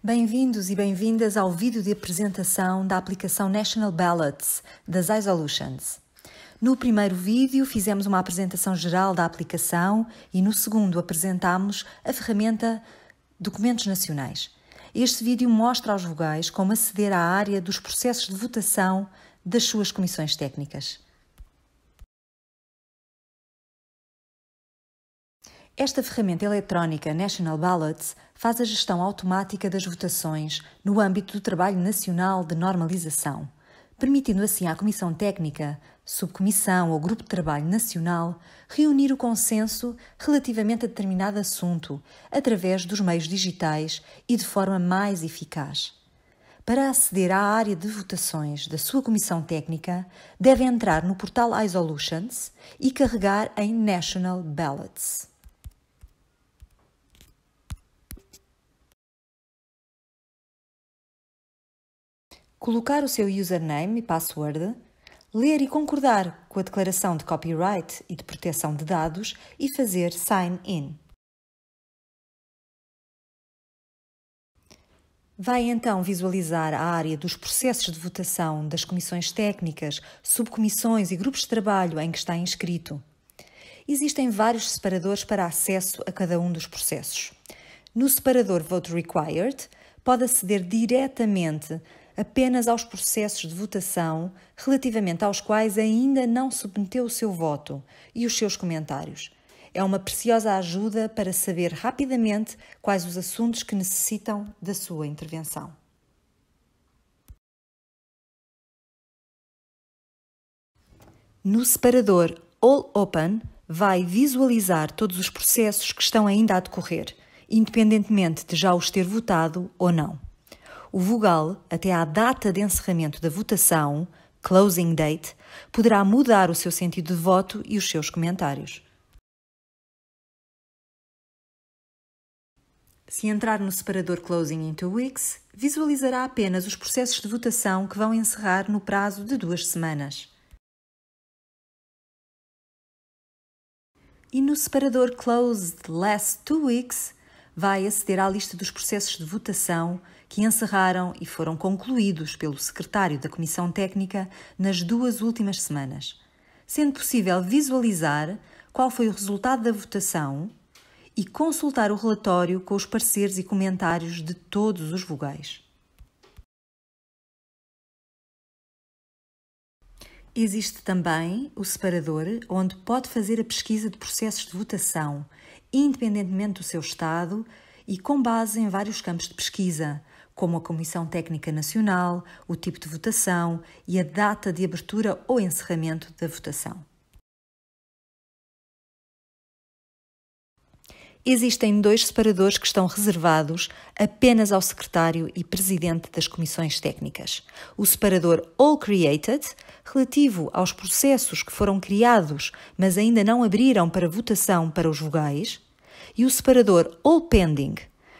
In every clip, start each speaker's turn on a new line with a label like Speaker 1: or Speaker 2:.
Speaker 1: Bem-vindos e bem-vindas ao vídeo de apresentação da aplicação National Ballots das iSolutions. No primeiro vídeo fizemos uma apresentação geral da aplicação e no segundo apresentámos a ferramenta Documentos Nacionais. Este vídeo mostra aos vogais como aceder à área dos processos de votação das suas comissões técnicas. Esta ferramenta eletrónica National Ballots faz a gestão automática das votações no âmbito do trabalho nacional de normalização, permitindo assim à Comissão Técnica, Subcomissão ou Grupo de Trabalho Nacional reunir o consenso relativamente a determinado assunto através dos meios digitais e de forma mais eficaz. Para aceder à área de votações da sua Comissão Técnica, deve entrar no portal iSolutions e carregar em National Ballots. Colocar o seu username e password, ler e concordar com a declaração de copyright e de proteção de dados e fazer Sign In. Vai então visualizar a área dos processos de votação das comissões técnicas, subcomissões e grupos de trabalho em que está inscrito. Existem vários separadores para acesso a cada um dos processos. No separador Vote Required, pode aceder diretamente apenas aos processos de votação relativamente aos quais ainda não submeteu o seu voto e os seus comentários. É uma preciosa ajuda para saber rapidamente quais os assuntos que necessitam da sua intervenção. No separador All Open, vai visualizar todos os processos que estão ainda a decorrer, independentemente de já os ter votado ou não. O vogal, até à data de encerramento da votação, closing date, poderá mudar o seu sentido de voto e os seus comentários. Se entrar no separador Closing in 2 Weeks, visualizará apenas os processos de votação que vão encerrar no prazo de 2 semanas. E no separador Close the Last 2 Weeks, vai aceder à lista dos processos de votação que encerraram e foram concluídos pelo secretário da Comissão Técnica nas 2 últimas semanas, sendo possível visualizar qual foi o resultado da votação e consultar o relatório com os pareceres e comentários de todos os vogais. Existe também o separador onde pode fazer a pesquisa de processos de votação, independentemente do seu estado e com base em vários campos de pesquisa, como a Comissão Técnica Nacional, o tipo de votação e a data de abertura ou encerramento da votação. Existem 2 separadores que estão reservados apenas ao secretário e presidente das comissões técnicas. O separador All Created, relativo aos processos que foram criados, mas ainda não abriram para votação para os vogais, e o separador All Pending,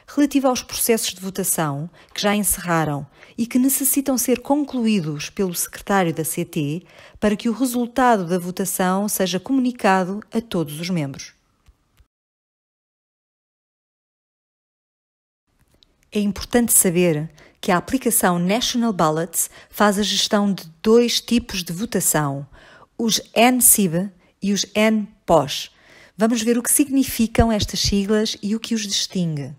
Speaker 1: relativo aos processos de votação que já encerraram e que necessitam ser concluídos pelo secretário da CT para que o resultado da votação seja comunicado a todos os membros. É importante saber que a aplicação National Ballots faz a gestão de 2 tipos de votação, os NCIB e os NPOS. Vamos ver o que significam estas siglas e o que os distingue.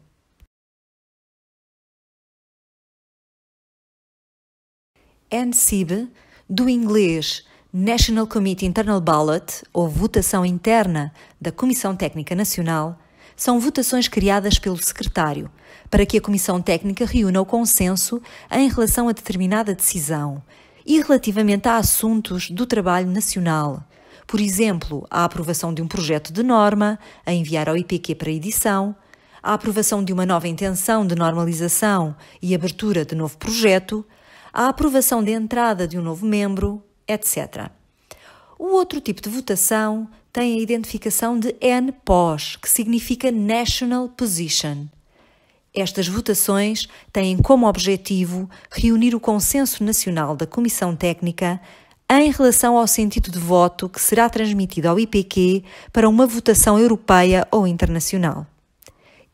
Speaker 1: NCIB, do inglês National Committee Internal Ballot, ou votação interna da Comissão Técnica Nacional, são votações criadas pelo secretário para que a Comissão Técnica reúna o consenso em relação a determinada decisão e relativamente a assuntos do trabalho nacional. Por exemplo, a aprovação de um projeto de norma, a enviar ao IPQ para edição, a aprovação de uma nova intenção de normalização e abertura de novo projeto, a aprovação de entrada de um novo membro, etc. O outro tipo de votação tem a identificação de NPOS, que significa National Position. Estas votações têm como objetivo reunir o consenso nacional da Comissão Técnica em relação ao sentido de voto que será transmitido ao IPQ para uma votação europeia ou internacional.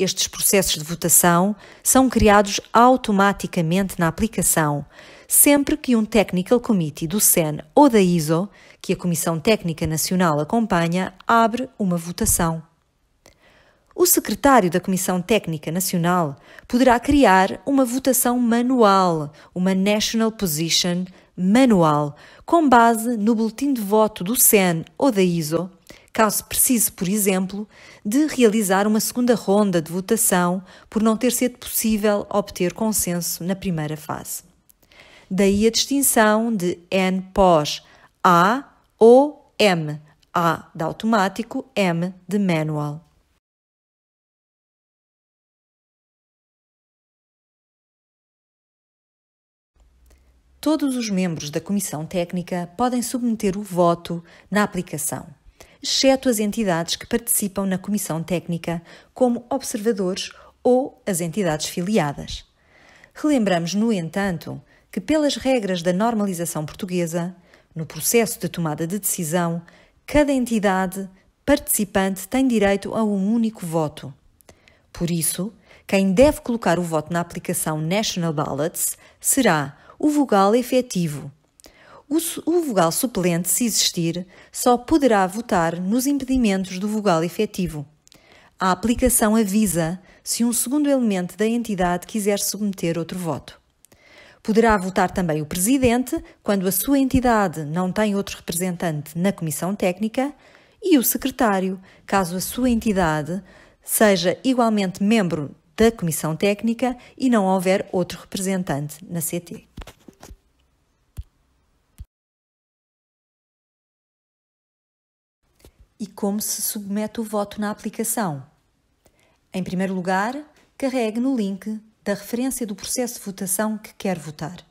Speaker 1: Estes processos de votação são criados automaticamente na aplicação, sempre que um Technical Committee do CEN ou da ISO, que a Comissão Técnica Nacional acompanha, abre uma votação. O secretário da Comissão Técnica Nacional poderá criar uma votação manual, uma National Position manual, com base no boletim de voto do CEN ou da ISO, caso precise, por exemplo, de realizar uma segunda ronda de votação por não ter sido possível obter consenso na primeira fase. Daí a distinção de N pós A ou M, A de automático, M de manual. Todos os membros da Comissão Técnica podem submeter o voto na aplicação, exceto as entidades que participam na Comissão Técnica como observadores ou as entidades filiadas. Relembramos, no entanto, que pelas regras da normalização portuguesa, no processo de tomada de decisão, cada entidade participante tem direito a um único voto. Por isso, quem deve colocar o voto na aplicação National Ballots será o vogal efetivo. O vogal suplente, se existir, só poderá votar nos impedimentos do vogal efetivo. A aplicação avisa se um segundo elemento da entidade quiser submeter outro voto. Poderá votar também o presidente, quando a sua entidade não tem outro representante na Comissão Técnica, e o secretário, caso a sua entidade seja igualmente membro da Comissão Técnica e não houver outro representante na CT. E como se submete o voto na aplicação? Em primeiro lugar, carregue no link da referência do processo de votação que quer votar.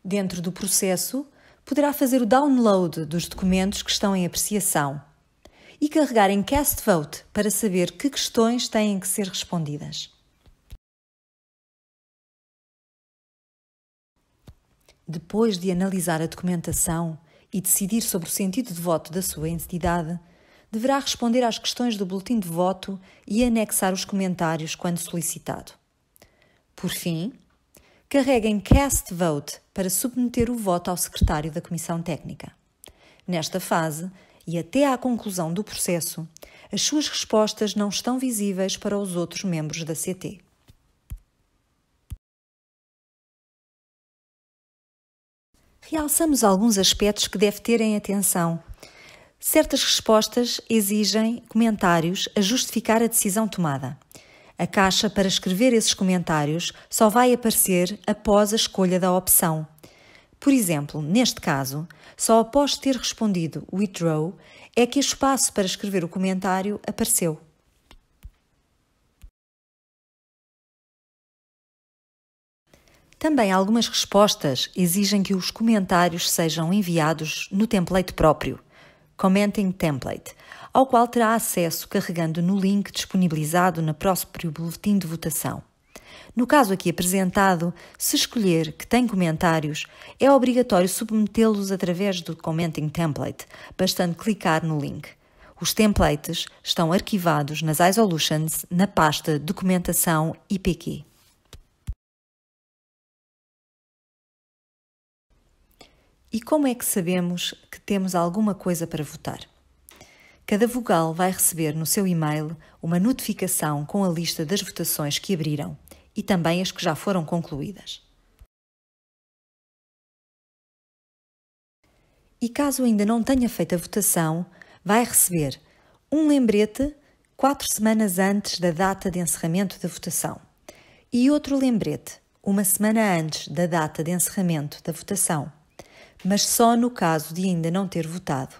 Speaker 1: Dentro do processo, poderá fazer o download dos documentos que estão em apreciação e carregar em Cast Vote para saber que questões têm que ser respondidas. Depois de analisar a documentação e decidir sobre o sentido de voto da sua entidade, deverá responder às questões do boletim de voto e anexar os comentários quando solicitado. Por fim, carregue em Cast Vote para submeter o voto ao secretário da Comissão Técnica. Nesta fase, e até à conclusão do processo, as suas respostas não estão visíveis para os outros membros da CT. Realçamos alguns aspectos que deve ter em atenção. Certas respostas exigem comentários a justificar a decisão tomada. A caixa para escrever esses comentários só vai aparecer após a escolha da opção. Por exemplo, neste caso, só após ter respondido Withdraw é que o espaço para escrever o comentário apareceu. Também algumas respostas exigem que os comentários sejam enviados no template próprio, Commenting Template, ao qual terá acesso carregando no link disponibilizado no próprio boletim de votação. No caso aqui apresentado, se escolher que tem comentários, é obrigatório submetê-los através do Commenting Template, bastando clicar no link. Os templates estão arquivados nas iSolutions na pasta Documentação IPQ. E como é que sabemos que temos alguma coisa para votar? Cada vogal vai receber no seu e-mail uma notificação com a lista das votações que abriram e também as que já foram concluídas. E caso ainda não tenha feito a votação, vai receber um lembrete 4 semanas antes da data de encerramento da votação e outro lembrete 1 semana antes da data de encerramento da votação, mas só no caso de ainda não ter votado.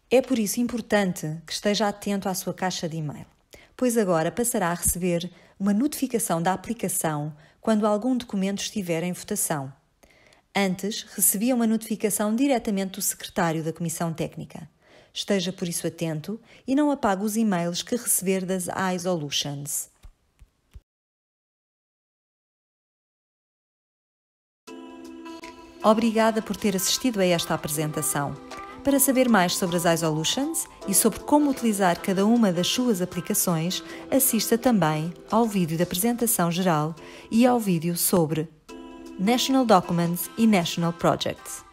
Speaker 1: É por isso importante que esteja atento à sua caixa de e-mail, pois agora passará a receber uma notificação da aplicação quando algum documento estiver em votação. Antes, recebia uma notificação diretamente do secretário da Comissão Técnica. Esteja por isso atento e não apague os e-mails que receber das iSolutions. Obrigada por ter assistido a esta apresentação. Para saber mais sobre as iSolutions e sobre como utilizar cada uma das suas aplicações, assista também ao vídeo de apresentação geral e ao vídeo sobre National Documents e National Projects.